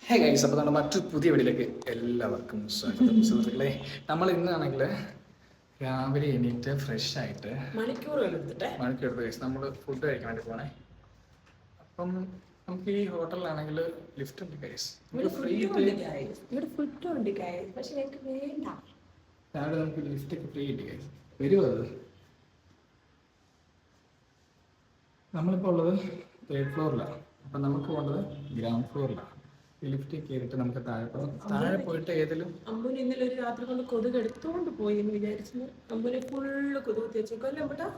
Hey guys, അപ്പോൾ നമ്മുടെ മറ്റു പുതിയ വീഡിയോയിലേക്ക് എല്ലാവർക്കും സ്വാഗതം. സുഹൃത്തുക്കളെ, നമ്മൾ ഇന്നാണെങ്കിൽ രാവിലെ എണീറ്റ് ഫ്രഷ് ആയിട്ട് മണിക്കൂർ എടുത്ത് ഗൈസ് നമ്മൾ ഫുഡ് കഴിക്കാൻ വേണ്ടി പോകണേ. അപ്പം നമുക്ക് ഈ ഹോട്ടലിലാണെങ്കിൽ ലിഫ്റ്റ് ഉണ്ട് ഗൈസ്, രാവിലെ നമുക്ക് ലിഫ്റ്റ് ഒക്കെ ഫ്രീ കിട്ടി ഗൈസ്. വരുമോ അത്? നമ്മളിപ്പോൾ ഉള്ളത് 3rd ഫ്ലോറിലാണ്. അപ്പം നമുക്ക് പോകേണ്ടത് ഗ്രൗണ്ട് ഫ്ലോറിലാണ്. ലിഫ്റ്റ് കയറിയിട്ട് നമുക്ക് താഴെ പോയിട്ട് ഏതെങ്കിലും അമ്പൂന് ഇന്നലെ ഒരു രാത്രി കൊണ്ട് കൊതുക് എടുത്തോണ്ട് പോയി എന്ന് വിചാരിച്ചത്. അമ്പൂനെ ഫുള്ള് കൊതുക് തേച്ചേക്കല്ലേ അമ്പട്ടാ.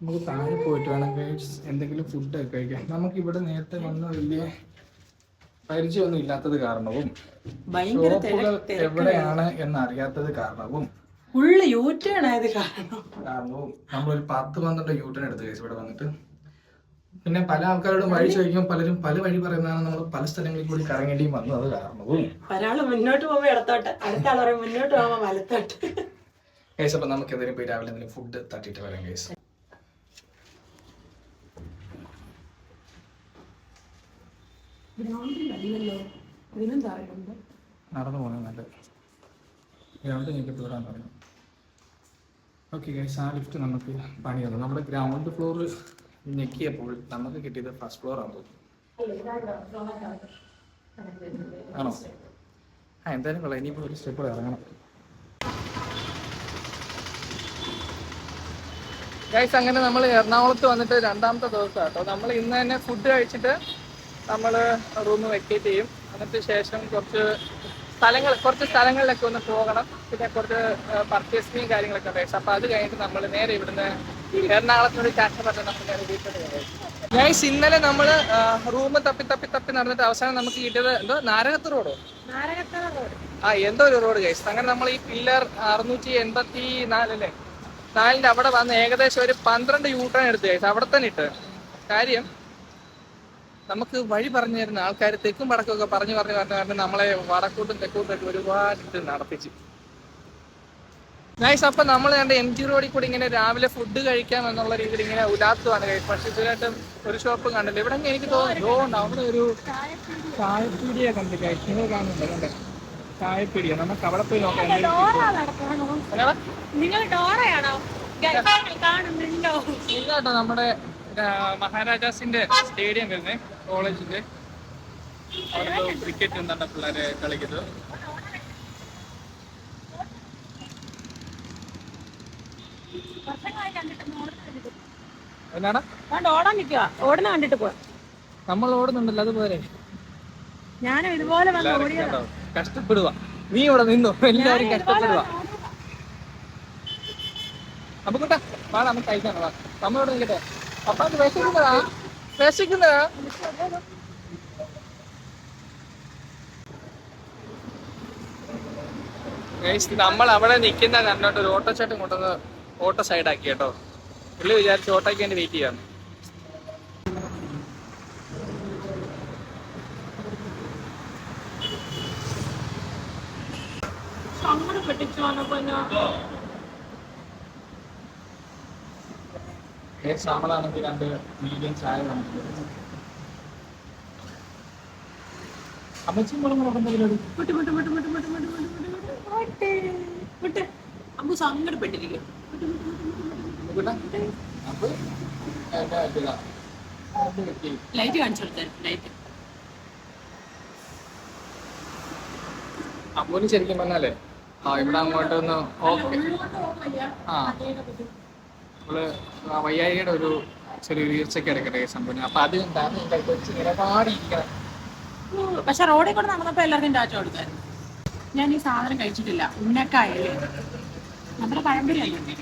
നമുക്ക് താഴെ പോയിട്ട് വേണമെങ്കിൽ എന്തെങ്കിലും ഫുഡ് ഒക്കെ കഴിക്കാം. നമുക്ക് ഇവിടെ നേരത്തെ വന്ന് വലിയ പരിചയമൊന്നും ഇല്ലാത്തത് കാരണവും ഷോപ്പുകൾ എവിടെയാണ് എന്നറിയാത്തത് കാരണവും ഫുള്ള് യൂട്ടേൺ ആയത് കാരണവും നമ്മളൊരു 10-12 യൂട്ടേൺ എടുത്ത് കഴിച്ചു ഇവിടെ വന്നിട്ട്. പിന്നെ പല ആൾക്കാരോടും വഴി ചോദിക്കുമ്പോൾ പലരും പല വഴി പറയുന്നതാണ്. നമ്മൾ പല സ്ഥലങ്ങളിൽ കൂടി കറങ്ങേണ്ടിയും വന്നു. അത് കാരണവും ഒരാള് മുന്നോട്ട് പോകുമ്പോ ഇടത്തോട്ട്, അടുത്ത ആൾ പറയും മുന്നോട്ട് പോകുമ്പോ വലത്തോട്ട്. കേസ് അപ്പം നമുക്ക് എന്തെങ്കിലും പോയി രാവിലെ എന്തെങ്കിലും ഫുഡ് തട്ടിയിട്ട് വരാം കേസ്. നടന്നു പോകുന്നത് നല്ലത്. ഗ്രൗണ്ട് എനിക്ക് പോരാൻ പറഞ്ഞു. ഓക്കെ ഗൈസ്, ആ ലിഫ്റ്റ് നമുക്ക് പണി തന്നു. നമ്മുടെ ഗ്രൗണ്ട് ഫ്ലോർ ഞെക്കിയപ്പോൾ നമുക്ക് കിട്ടിയത് ഫസ്റ്റ് ഫ്ലോർ ആണെന്ന് തോന്നുന്നു. ആണോ? എന്തായാലും കൊള്ളാം. ഇനിയിപ്പോൾ ഒരു സ്റ്റെപ്പ് ഇറങ്ങണം ഗൈസ്. അങ്ങനെ നമ്മൾ എറണാകുളത്ത് വന്നിട്ട് 2ാമത്തെ ദിവസം കേട്ടോ. നമ്മൾ ഇന്ന് തന്നെ ഫുഡ് കഴിച്ചിട്ട് നമ്മൾ റൂം വെക്കേറ്റ് ചെയ്യും. അതിന് ശേഷം കുറച്ച് സ്ഥലങ്ങളിലൊക്കെ ഒന്ന് പോകണം. പിന്നെ കുറച്ച് പർച്ചേസിങ്ങും കാര്യങ്ങളൊക്കെ ഉണ്ട്. അപ്പോൾ അത് കഴിഞ്ഞിട്ട് നമ്മൾ നേരെ ഇവിടുന്ന് എറണാകുളത്തിനോട് കഷ്ടപ്പെട്ട് നമ്മൾ നേരെ വീട്ടിലോട്ട് പോകും. ഗൈസ്, ഇന്നലെ നമ്മൾ റൂം തപ്പി നടന്നിട്ട് അവസാനം നമുക്ക് കിട്ടിയത് എന്തോ നാരകത്ത് റോഡോ എന്തോ ഒരു റോഡ് ഗൈസ്. അങ്ങനെ നമ്മൾ ഈ പില്ലർ 684 അല്ലേ 4ന്റെ അവിടെ വന്ന് ഏകദേശം ഒരു 12 യൂട്ടേൺ എടുത്ത് ഗൈസ്. അവിടെ തന്നെ ഇട്ട് കാര്യം നമുക്ക് വഴി പറഞ്ഞു തരുന്ന ആൾക്കാർ തെക്കും വടക്കൊക്കെ പറഞ്ഞു നമ്മളെ വടക്കോട്ടും തെക്കോട്ടും ഒരുപാട് ഇട്ട് നടത്തിച്ച് ഗൈസ്. അപ്പം നമ്മൾ കണ്ട MG റോഡിൽ കൂടി ഇങ്ങനെ രാവിലെ ഫുഡ് കഴിക്കാം എന്നുള്ള രീതിയിൽ ഇങ്ങനെ ഉലാത്തുവാണ് ഗൈസ്. പക്ഷെ ഇതുവരായിട്ടും ഒരു ഷോപ്പ് കണ്ടില്ല. ഇവിടെ എനിക്ക് തോന്നുന്നു അവിടെ ഒരു ചായപ്പീടിയെ കണ്ട് ഗൈസ്. നിങ്ങൾ കാണുന്നുണ്ട് കണ്ടേ ചായപ്പീടിയ. നമുക്ക് അവിടെ പോയി നോക്കാം. ഇതാട്ടോ നമ്മുടെ മഹാരാജാസിന്റെ സ്റ്റേഡിയം വരുന്നത്, കോളേജിന്റെ. അവിടെ ക്രിക്കറ്റ് എന്താണ് പിള്ളേരെ കളിക്കുന്നത്. എന്നാണ് ഓടാൻ നിൽക്കുക, ഓടുന്ന കണ്ടിട്ട് പോ. നമ്മൾ ഓടുന്നുണ്ടല്ലോ അതുപോലെ ഞാനും ഇതുപോലെ കഷ്ടപ്പെടുക. നീ ഇവിടെ നിന്നോ, എല്ലാരും കഷ്ടപ്പെടുക. അപ്പൊ കൂട്ടാ വാ, നമുക്ക് കഴിക്കാണ്. വാ, നമ്മ ഇവിടെ നിൽക്കട്ടെ. പപ്പാക്ക് വിശക്കുന്നതാ. നമ്മൾ അവിടെ നിൽക്കുന്ന കണ്ടോണ്ട് ഒരു ഓട്ടോച്ചാട്ടം കൊണ്ടുവന്ന് ഓട്ടോ സൈഡാക്കി കേട്ടോ. പുള്ളി വിചാരിച്ച് ഓട്ടോയ്ക്ക് വേണ്ടി വെയിറ്റ് ചെയ്യാന്ന്. നമ്മളാണെങ്കിൽ 2 മീഡിയം ചായ നമുക്ക് അമ്മച്ചും അമ്മ സങ്കടപ്പെട്ടിരിക്കും. ലൈറ്റ് കാണിച്ചു കൊടുത്താൽ ലൈറ്റ്. അമ്മൂന് ശരിക്കും പറഞ്ഞാലേ ഇവിടെ അങ്ങോട്ടൊന്ന് ഓക്കെ. നമ്മള് വയ്യായികയുടെ ഒരു ചെറിയൊരു വീഴ്ചയ്ക്ക് എടുക്കട്ടെ സംഭവം. അപ്പൊ അത് നിലപാടിയിരിക്കണം. പക്ഷെ റോഡിൽ കൂടെ നടന്നപ്പോ എല്ലാവർക്കും ടാറ്റ കൊടുത്തായിരുന്നു. ഞാൻ ഈ സാധനം കഴിച്ചിട്ടില്ല. ഉന്നക്കായല്ലേ നമ്മുടെ പഴംപൊരി ആയില്ലേ?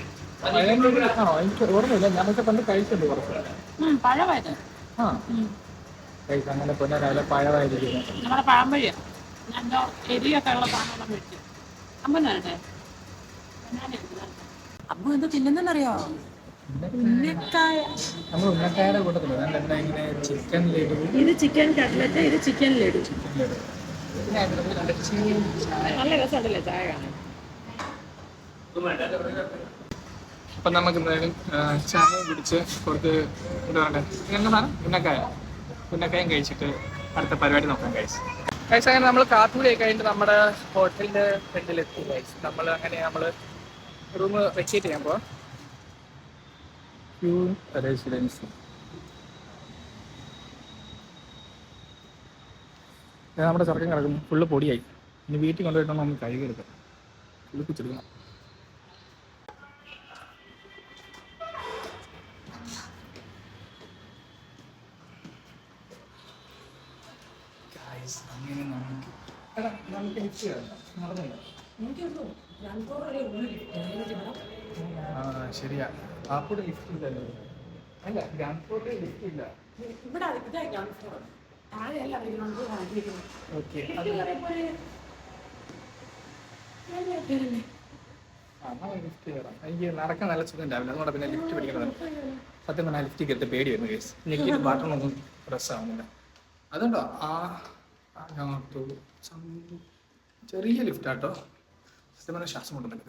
ആണോ? എനിക്ക് ഓർമ്മയില്ല. ഞാനൊക്കെ പണ്ട് കഴിച്ചിട്ടുണ്ട് കുറച്ച്. പഴമായത് അങ്ങനെ പിന്നെ രാവിലെ പഴമായിരിക്കുന്നത് നമ്മുടെ പഴംപൊരിയാ. ഞാൻ എന്തോ എരിയൊക്കെ ഉള്ള സാധനം മേടിച്ചു. അമ്മ തരട്ടെ? അമ്മ എന്തോ തിന്നുന്നറിയോ? ഉന്നക്കായ. നമ്മൾ ഉന്നക്കായുടെ കൂട്ടത്തില് ഇങ്ങനെ ചിക്കൻ ലഡു, ഇത് ചിക്കൻ കട്ട്ലറ്റ്, ഇത് ചിക്കൻ ലഡു. നല്ല രസമുണ്ടല്ലേ ചായ കാണാൻ. അപ്പം നമുക്ക് എന്തായാലും ചായ കുടിച്ച് കുറച്ച് എന്താ പറയുക ഉന്നക്കായം കഴിച്ചിട്ട് അടുത്ത പരിപാടി നോക്കാം ഗൈസ്. ഗൈസ് അങ്ങനെ നമ്മൾ കാപ്പുടി കഴിഞ്ഞിട്ട് നമ്മുടെ ഹോട്ടലിൻ്റെ ഫ്രണ്ടിലെത്തി ഗൈസ്. നമ്മൾ റൂം വെക്കേറ്റ് ചെയ്യാൻ പോവാം. റെസിഡൻസി നമ്മുടെ ചെറുക്കം കിടക്കുന്നു, ഫുള്ള് പൊടിയായി. ഇനി വീട്ടിൽ കൊണ്ടുപോയിട്ടാണ് നമുക്ക് കഴുകിയെടുക്കാം, കുളിപ്പിച്ചെടുക്കണം. നമുക്ക് ലിഫ്റ്റ് നടന്നില്ല. ആ ശരിയാ, ആപ്പോടെ ലിഫ്റ്റ് ഇല്ലല്ലോ. അല്ല ഗ്രൗണ്ട് ഫ്ലോറിൽ ലിഫ്റ്റ് ഇല്ല. ഓക്കെ, ലിഫ്റ്റ് കയറാം. എനിക്ക് നടക്കാൻ നല്ല സുഖം ഉണ്ടാവില്ല, അതുകൊണ്ട് പിന്നെ ലിഫ്റ്റ് പിടിക്കണം. സത്യം പറഞ്ഞാൽ ലിഫ്റ്റ് കയറിയിട്ട് പേടി വരുന്നു കേസ്. എനിക്ക് ബാട്ടണൊന്നും പ്രസ് ആവുന്നില്ല. അതുകൊണ്ടോ ചെറിയ ലിഫ്റ്റാട്ടോ. സത്യം പറഞ്ഞാൽ ശ്വാസം മുട്ടുന്നുണ്ട്.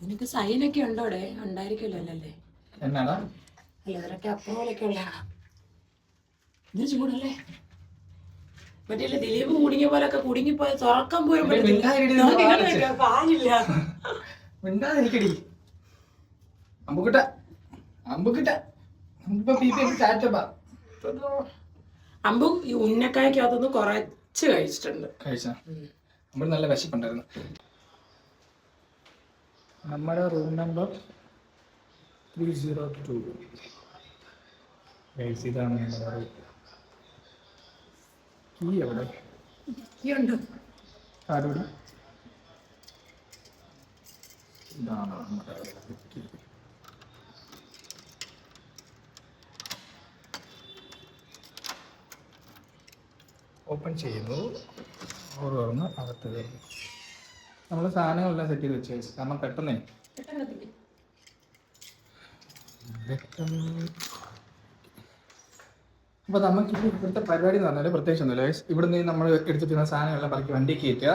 നിനക്ക് സൈനൊക്കെ ഉണ്ടോടെ? ഉണ്ടായിരിക്കുമല്ലോ അല്ലേ? എന്നാടാ? അല്ല ഇവരൊക്കെ അപ്രൂവലൊക്കെ ഉള്ള. ഇത് ചൂടല്ലേ? മറ്റേ ദിലീപ് കുടുങ്ങിയ പോലൊക്കെ കുടുങ്ങിപ്പോയ തുറക്കം പോലും പാലില്ല. മിണ്ടാതിരിക്കടി അമ്പുക്കിട്ട അമ്പുക്കിട്ട. അമ്പും ഈ ഉന്നക്കായ്ക്കകത്തൊന്ന് കുറച്ച് കഴിച്ചിട്ടുണ്ട്. കഴിച്ചാ നമ്മൾ നല്ല വിശപ്പുണ്ടായിരുന്നു. നമ്മുടെ റൂം നമ്പർ 302. ഇതാണ് നമ്മുടെ റൂം. കീ എവിടെ? കീ ഉണ്ട്. ആരോട്? ഇതാണ് നമ്മുടെ കീ. ഓപ്പൺ ചെയ്യുന്നു, ഓരോന്ന് അകത്ത് കയറുന്നു. നമ്മൾ സാധനങ്ങളെല്ലാം സെറ്റ് ചെയ്ത് വെച്ചു, കാരണം പെട്ടെന്നേ അപ്പോൾ നമുക്ക് ഇവിടുത്തെ പരിപാടി എന്ന് പറഞ്ഞാൽ പ്രത്യേകിച്ച് ഒന്നുമില്ല. ഇവിടുന്ന് നമ്മൾ എടുത്തിട്ടുള്ള സാധനങ്ങളെല്ലാം പറക്കി വണ്ടി കയറ്റുക.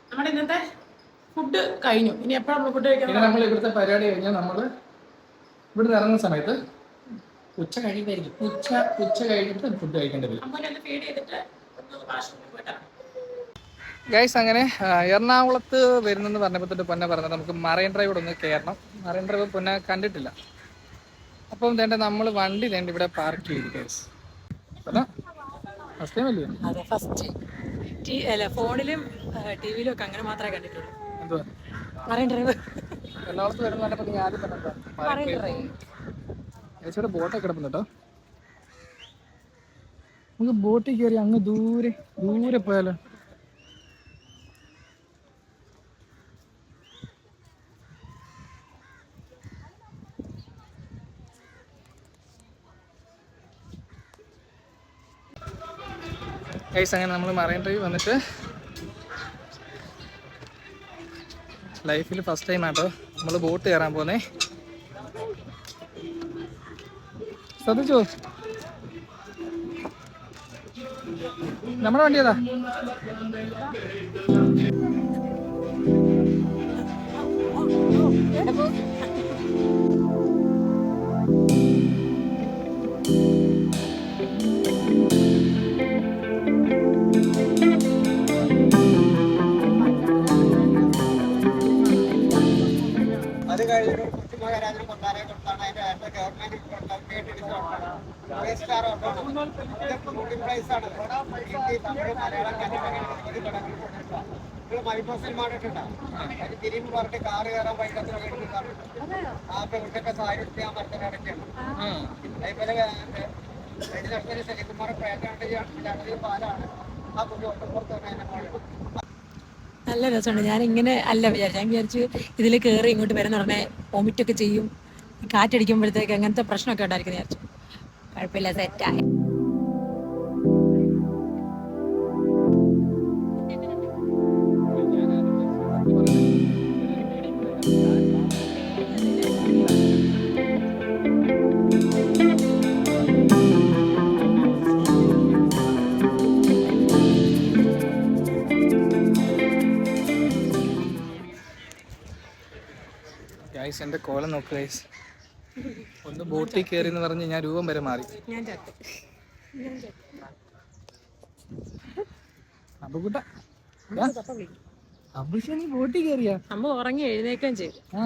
നമ്മുടെ ഇന്നത്തെ ഫുഡ് കഴിഞ്ഞു. ഇനി എപ്പോഴാണ് നമ്മൾ ഫുഡ് കഴിക്കുന്നത്? നമ്മൾ ഇവിടുത്തെ പരിപാടി കഴിഞ്ഞാൽ നമ്മൾ ഇവിടുന്ന് ഇറങ്ങുന്ന സമയത്ത് ഉച്ച കഴിയുന്നതായിരിക്കും. ഉച്ച കഴിഞ്ഞിട്ട് ഫുഡ് കഴിക്കേണ്ടി വരും. ഗൈസ് അങ്ങനെ എറണാകുളത്ത് വരുന്നെന്ന് പറഞ്ഞപ്പോൾ തൊട്ട് പൊന്നെ പറഞ്ഞത് നമുക്ക് മറൈൻ ഡ്രൈവ് ഒന്ന് കയറണം. മറൈൻ ഡ്രൈവ് പൊന്നെ കണ്ടിട്ടില്ല. അപ്പം വേണ്ട നമ്മൾ വണ്ടി വേണ്ട ഇവിടെ പാർക്ക് ചെയ്തു ഗൈസ്. ഫസ്റ്റ് ടൈം അല്ലേ? അതെ, ഫസ്റ്റ്. അല്ല, ഫോണിലും ടിവിയിലും ഒക്കെ അങ്ങനെ മാത്രമേ കണ്ടിട്ടുള്ളൂ. എന്തുവാ മറൈൻ ഡ്രൈവ്? എറണാകുളത്ത് വരുന്ന പറഞ്ഞപ്പോൾ നീ ആദ്യം പറഞ്ഞോ ചേച്ചിയുടെ ബോട്ടൊക്കെ കിടക്കുന്നു കേട്ടോ. നമുക്ക് ബോട്ടിൽ കയറി അങ്ങ് ദൂരെ പോയാലോ? ഗൈസ് അങ്ങനെ നമ്മൾ മറൈൻ ഡ്രൈവ് വന്നിട്ട് ലൈഫിൽ ഫസ്റ്റ് ടൈം ആട്ടോ നമ്മൾ ബോട്ട് കയറാൻ പോന്നേ. ശ്രദ്ധിച്ചോ? നമ്മുടെ വണ്ടി ഏതാ? അത് കഴിഞ്ഞിട്ട് കുട്ടിമഹാരാജന് കൊട്ടാരെ കൊടുത്താണ് അതിന്റെ ഗവൺമെന്റ് പ്രൈസാണ്. ഹിന്ദി, തമിഴ്, മലയാളം, കന്നഡ മൈബസിൽ മാറിയിട്ടുണ്ടാവും. അതിന് തിരിയുമ്പ് പറഞ്ഞിട്ട് കാറ് കയറാൻ വൈകത്തിൽ ആ പെൺകുട്ടിയൊക്കെ സാരി ഞാൻ മരത്തിന് ഇടയ്ക്കാണ്. അതേപോലെ കഴിഞ്ഞ ശനികുമാർ പേറ്റാണ്ട് പാലാണ് ആ കുട്ടി ഒറ്റപ്പുറത്ത് തന്നെ അതിനെ മോളിൽ. നല്ല രസമുണ്ട്. ഞാൻ ഇങ്ങനെ അല്ല വിചാരിച്ചു. ഞാൻ വിചാരിച്ചു ഇതിൽ കയറി ഇങ്ങോട്ട് വരുന്ന ഉടനെ വോമിറ്റൊക്കെ ചെയ്യും, കാറ്റടിക്കുമ്പോഴത്തേക്ക് അങ്ങനത്തെ പ്രശ്നമൊക്കെ ഉണ്ടായിരിക്കും വിചാരിച്ചു. കുഴപ്പമില്ല, സെറ്റായി. എന്റെ കോലം നോക്ക് ഗൈസ്. ഒന്ന് ബോട്ടിൽ കയറി എന്ന് പറഞ്ഞ് ഞാൻ രൂപം വരെ മാറി. ഞാൻ ചത്ത്. അബുകുട്ട നീ ബോട്ടിൽ കയറിയാ? അമ്മ ഉറങ്ങി എഴുന്നേക്കുകയും ചെയ്തു. ആ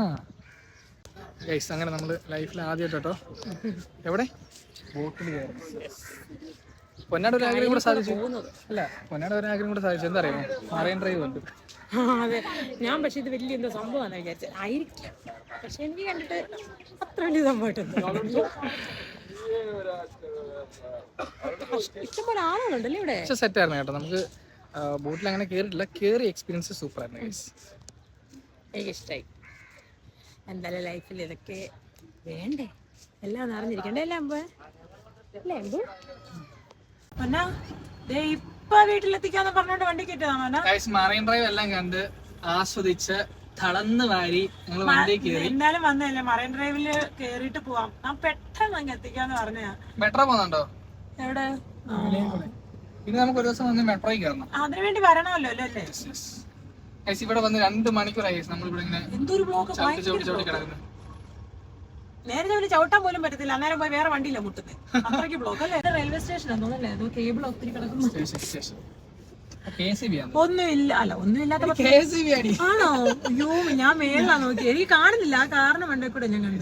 ഗൈസ്, അങ്ങനെ നമ്മള് ലൈഫിൽ ആദ്യമായിട്ടോ എവിടെ ബോട്ടിൽ കയറി. പൊന്നാട് ഒരു ആഗ്രഹം കൂടെ സാധിച്ചു. അല്ല, പൊന്നാട് ഒരു ആഗ്രഹം കൂടെ സാധിച്ചു. എന്താ അറിയാമോ, മറൈൻ ഡ്രൈവ് ഉണ്ട്. അതെ, ഞാൻ പക്ഷെ ഇത് വലിയ എന്തോ സംഭവമാണെന്ന് വിചാരിച്ചത്. ആയിരിക്കാം, പക്ഷെ എനിക്ക് കണ്ടിട്ട് അത്ര വലിയ സംഭവമായിട്ടൊന്നും. ഇഷ്ടംപോലെ ആളുകളുണ്ടല്ലേ ഇവിടെ. പക്ഷെ സെറ്റായിരുന്നു കേട്ടോ. നമുക്ക് ബോട്ടിൽ അങ്ങനെ കയറിയിട്ടില്ല, കയറി എക്സ്പീരിയൻസ് സൂപ്പർ ആയിരുന്നു ഗൈസ്. എനിക്കിഷ്ടായി. എന്തായാലും ലൈഫിൽ ഇതൊക്കെ വേണ്ടേ, എല്ലാം അറിഞ്ഞിരിക്കണ്ടേ അല്ലേ അമ്പ അല്ലേ അമ്പു? ഇപ്പൊ വീട്ടിലെത്തിക്കാന്ന് പറഞ്ഞോണ്ട് വണ്ടി കയറ്റിയതാ. ഗൈസ്, മറൈൻ ഡ്രൈവ് എല്ലാം കണ്ട് ആസ്വദിച്ച് തളർന്ന് വാരി ഞങ്ങൾ വണ്ടി കയറി. എന്നാലും വന്നല്ലേ മറൈൻ ഡ്രൈവില് കേറിയിട്ട് പോവാം. ഞാൻ പെട്ടെന്ന് അങ്ങ് എത്തിക്കാന്ന് പറഞ്ഞാ. മെട്രോ പോകുന്നുണ്ടോ? എവിടെ? പിന്നെ നമുക്ക് ഒരു ദിവസം വന്ന് മെട്രോയിൽ കയറണം. അതിനു വേണ്ടി വരണമല്ലോ അല്ലേ? ഗൈസ്, ഇവിടെ വന്ന് 2 മണിക്കൂറായി നമ്മൾ ഇവിടെ ഇങ്ങനെ എന്തൊരു ബ്ലോക്ക്. ചവിട്ടി കിടക്കുന്നു. നേരെ ജോലി ചവിട്ടാൻ പോലും പറ്റത്തില്ല. അന്നേരം പോയി വേറെ വണ്ടിയില്ല മുട്ടുന്നത്. അത്രയ്ക്ക് ബ്ലോക്ക് അല്ലേ? റെയിൽവേ സ്റ്റേഷൻ തോന്നല്ലേ? കേബിൾ ഒത്തിരി കിടക്കുന്നു. ഒന്നുമില്ല. അല്ല, ഒന്നുമില്ലാത്ത ആണോ? അയ്യോ, ഞാൻ മേളിലാ നോക്കി, എനിക്ക് കാണുന്നില്ല. ആ കാരണം വണ്ടേ കൂടെ ഞാൻ കണ്ടു.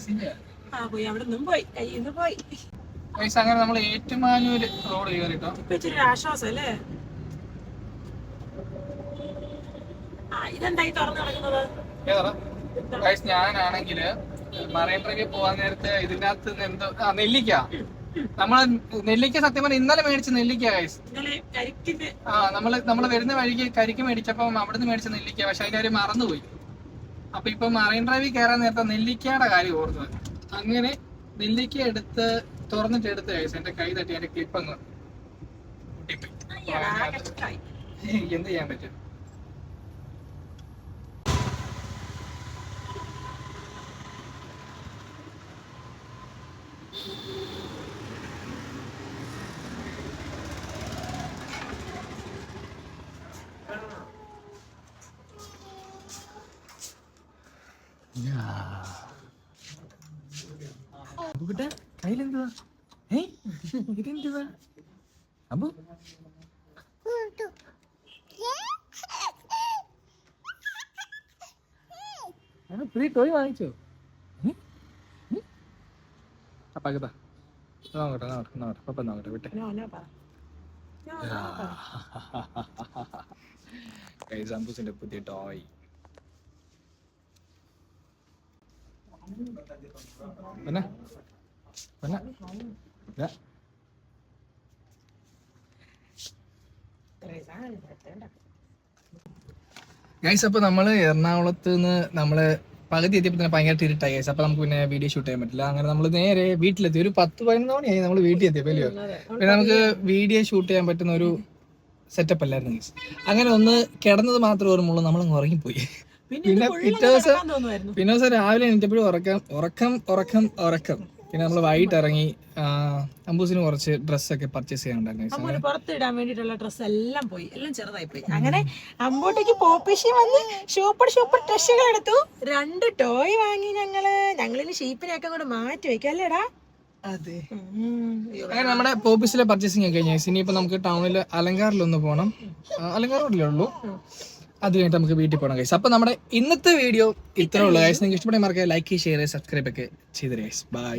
ആ പോയി, അവിടെ നിന്നും പോയി, കയ്യിൽ നിന്ന് പോയി. അങ്ങനെ നമ്മൾ ഏറ്റുമാനൂര് റോഡ് കയറിട്ടോ. ഇപ്പൊ ഇച്ചിരി ആശ്വാസം അല്ലേ? ഇതെന്തായി തുറന്നു നടക്കുന്നത്? ഞാനാണെങ്കില് മറൈൻ ഡ്രൈവിൽ പോവാൻ നേരത്തെ ഇതിന്റെ അകത്ത് എന്തോ നെല്ലിക്ക, നമ്മള് നെല്ലിക്ക സത്യം പറഞ്ഞാൽ ഇന്നലെ മേടിച്ച നെല്ലിക്ക ഗൈസ്. നമ്മള് വരുന്ന വഴിക്ക് കരിക്ക് മേടിച്ചപ്പം അവിടുന്ന് മേടിച്ച നെല്ലിക്ക, പക്ഷെ അതിന്റെ കാര്യം മറന്നുപോയി. അപ്പൊ ഇപ്പൊ മറൈൻ ഡ്രൈവിൽ കയറാൻ നേരത്തെ നെല്ലിക്കയുടെ കാര്യം ഓർത്തത്. അങ്ങനെ നെല്ലിക്ക എടുത്ത് തുറന്നിട്ട് എടുത്ത് ഗൈസ്, എന്റെ കൈ തട്ടി എന്റെ ക്ലിപ്പ് അങ്ങ് പൊട്ടിപ്പോയി. എന്ത് ചെയ്യാൻ പറ്റും? കയ്യിലെന്തുവാ? ഇതെന്തുവാ അബു? പുതിയ ടോയ് വാങ്ങിച്ചോ? അപ്പാക്കത്താ നോക്കട്ടെ പപ്പ നോക്കട്ടെ വിട്ടെ. അമ്പൂസിന്റെ പുതിയ ടോയ്. ഗൈസ്, അപ്പൊ നമ്മള് എറണാകുളത്ത് നിന്ന് നമ്മള് പകുതി എത്തിയപ്പോ തന്നെ ഭയങ്കര ഇരുട്ടായി ഗൈസ്. അപ്പൊ നമുക്ക് പിന്നെ വീഡിയോ ഷൂട്ട് ചെയ്യാൻ പറ്റില്ല. അങ്ങനെ നമ്മള് നേരെ വീട്ടിലെത്തി. ഒരു 10-11 മണിയായി നമ്മൾ വീട്ടിൽ എത്തിയപ്പോ അല്ലയോ. പിന്നെ നമുക്ക് വീഡിയോ ഷൂട്ട് ചെയ്യാൻ പറ്റുന്ന ഒരു സെറ്റപ്പ് അല്ലായിരുന്നു ഗൈസ്. അങ്ങനെ ഒന്ന് കിടന്നത് മാത്രമേ ഓർമ്മയുള്ളൂ, നമ്മളങ്ങ് ഉറങ്ങിപ്പോയി. പിന്നെ പിറ്റേ ദിവസം രാവിലെ എണീറ്റപ്പോഴും ഉറക്കം. പിന്നെ നമ്മൾ വൈകിട്ട് ഇറങ്ങി അമ്പൂസിന് കുറച്ച് ഡ്രസ്സൊക്കെ പർച്ചേസ് ചെയ്യാനുണ്ടായിരുന്നു. പുറത്തിടാൻ വേണ്ടിട്ടുള്ള ഡ്രസ്സ് എല്ലാം പോയി, എല്ലാം ചെറുതായി പോയി. അങ്ങനെ അമ്പോട്ടേക്ക് പോപ്പിഷി വന്ന് സൂപ്പർ ഡ്രസ്സുകൾ എടുത്തു. 2 ടോയ് വാങ്ങി ഞങ്ങളിന് ഷീപ്പിനെയൊക്കെ കൂടെ മാറ്റി വെക്കാം അല്ലേടാ? അതെ. അങ്ങനെ നമ്മുടെ പോപ്പീസിലെ പർച്ചേസിംഗ് ഒക്കെ കഴിഞ്ഞു. ഇനിയിപ്പോ നമുക്ക് ടൗണിൽ അലങ്കാറിലൊന്ന് പോകണം. അലങ്കാർ റോഡിലേ ഉള്ളൂ, അത് കഴിഞ്ഞിട്ട് നമുക്ക് വീട്ടിൽ പോകണം ഗൈസ്. അപ്പൊ നമ്മുടെ ഇന്നത്തെ വീഡിയോ ഇത്രേ ഉള്ളൂ ഗൈസ്. നിങ്ങൾക്ക് ഇഷ്ടപ്പെട്ട മാർക്ക് ലൈക്ക്, ഷെയർ, സബ്സ്ക്രൈബ് ഒക്കെ ചെയ്തേ ഗൈസ്. ബൈ.